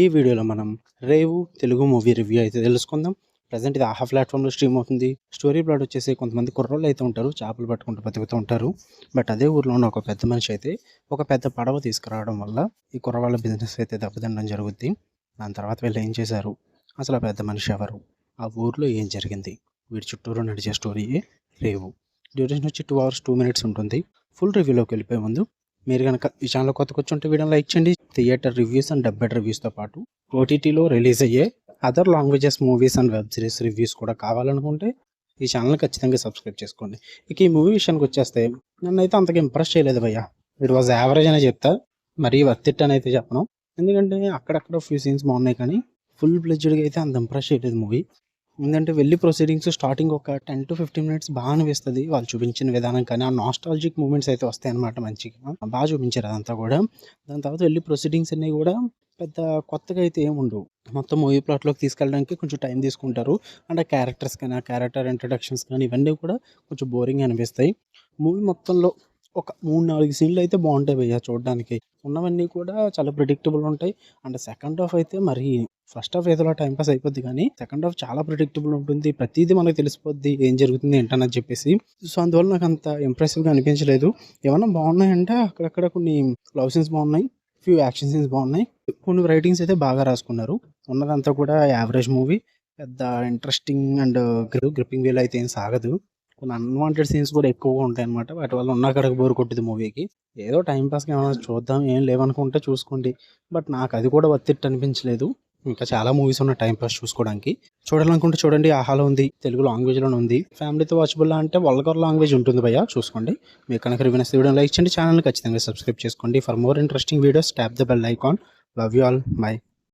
ఈ వీడియోలో మనం రేవు తెలుగు మూవీ రివ్యూ అయితే తెలుసుకుందాం. ప్రజెంట్ ఇది ఆహా ప్లాట్ఫామ్లో స్ట్రీమ్ అవుతుంది. స్టోరీ ప్లాట్ వచ్చేసి కొంతమంది కుర్రోళ్ళు అయితే ఉంటారు, చేపలు పట్టుకుంటూ బతుకుతూ ఉంటారు. బట్ అదే ఊర్లో ఉన్న ఒక పెద్ద మనిషి అయితే ఒక పెద్ద పడవ తీసుకురావడం వల్ల ఈ కుర్రవాళ్ళ బిజినెస్ అయితే దెబ్బతినడం జరుగుద్ది. దాని తర్వాత వీళ్ళు ఏం చేశారు, అసలు ఆ పెద్ద మనిషి ఎవరు, ఆ ఊర్లో ఏం జరిగింది, వీడి చుట్టూరు నడిచే స్టోరీయే రేవు. డ్యూరేషన్ వచ్చి 2 hours 2 minutes ఉంటుంది. ఫుల్ రివ్యూలోకి వెళ్ళిపోయే ముందు మీరు కనుక ఈ ఛానల్ కొత్తగా వచ్చి ఉంటే వీడియోని లైక్ చేయండి. థియేటర్ రివ్యూస్ అండ్ డబ్బెడ్ రివ్యూస్తో పాటు ఓటీటీలో రిలీజ్ అయ్యే other languages movies and web series reviews కూడా కావాలనుకుంటే ఈ ఛానల్ ఖచ్చితంగా సబ్స్క్రైబ్ చేసుకోండి. ఇక ఈ మూవీ విషయానికి వచ్చేస్తే నన్ను అయితే అంతగా ఇంప్రెస్ చేయలేదు భయ్య. ఇట్ వాజ్ యావరేజ్ అనే చెప్తా, మరీ వర్త్ ఇట్ అని అయితే చెప్పను. ఎందుకంటే అక్కడక్కడ ఫ్యూ సీన్స్ బాగున్నాయి కానీ ఫుల్ ఫ్లెడ్జ్డ్గా అయితే అంత ఇంప్రెస్ చేయలేదు మూవీ. ఏంటంటే వెళ్ళి ప్రొసీడింగ్స్ స్టార్టింగ్ ఒక 10 to 15 minutes బాగా అనిపిస్తుంది, వాళ్ళు చూపించిన విధానం కానీ ఆ నాస్టాలజిక్ మూమెంట్స్ అయితే వస్తాయి అనమాట. మంచిగా బాగా చూపించారు అదంతా కూడా. దాని తర్వాత వెళ్ళి ప్రొసీడింగ్స్ అన్నీ కూడా పెద్ద కొత్తగా అయితే ఏమి ఉండవు. మొత్తం మూవీ ప్లాట్లోకి తీసుకెళ్ళడానికి కొంచెం టైం తీసుకుంటారు. అండ్ ఆ క్యారెక్టర్స్ కానీ ఆ క్యారెక్టర్ ఇంట్రడక్షన్స్ కానీ ఇవన్నీ కూడా కొంచెం బోరింగ్ అనిపిస్తాయి. మూవీ మొత్తంలో ఒక 3-4 సీన్లు అయితే బాగుంటాయి భయ్య చూడడానికి. ఉన్నవన్నీ కూడా చాలా ప్రిడిక్టబుల్ ఉంటాయి. అండ్ సెకండ్ హాఫ్ అయితే మరి ఫస్ట్ హాఫ్ ఏదోలా టైం పాస్ అయిపోద్ది కానీ సెకండ్ హాఫ్ చాలా ప్రిడిక్టబుల్ ఉంటుంది. ప్రతిదీ మనకు తెలిసిపోద్ది ఏం జరుగుతుంది ఏంటని చెప్పేసి. సో అందువల్ల నాకు అంత ఇంప్రెసివ్గా అనిపించలేదు. ఏమన్నా బాగున్నాయంటే అక్కడక్కడ కొన్ని లవ్ సీన్స్ బాగున్నాయి, ఫ్యూ యాక్షన్ సీన్స్ బాగున్నాయి, కొన్ని రైటింగ్స్ అయితే బాగా రాసుకున్నారు. ఉన్నదంతా కూడా యావరేజ్ మూవీ. పెద్ద ఇంట్రెస్టింగ్ అండ్ గ్రిప్పింగ్ వేలో అయితే ఏం సాగదు. కొన్ని అన్వాంటెడ్ సీన్స్ కూడా ఎక్కువగా ఉంటాయి అనమాట. వాటి వల్ల ఉన్న కడకు బోర్ కొట్టింది మూవీకి. ఏదో టైంపాస్కి ఏమైనా చూద్దాం ఏం లేవనుకుంటే చూసుకోండి. బట్ నాకు అది కూడా వర్త్ ఇట్ అనిపించలేదు. ఇంకా చాలా మూవీస్ ఉన్న టైం పాస్ చూసుకోవడానికి. చూడాలనుకుంటే చూడండి, ఆహాలో ఉంది, తెలుగు లాంగ్వేజ్లోనే ఉంది. ఫ్యామిలీతో వాచబుల్ అంటే వల్గర్ లాంగ్వేజ్ ఉంటుంది భయ్య, చూసుకోండి. మీకు కనుక రివ్యూ నచ్చితే వీడియో లైక్ చేయండి, ఛానల్ ఖచ్చితంగా సబ్స్క్రైబ్ చేసుకోండి. For more interesting videos tap the bell icon. Love you all, by.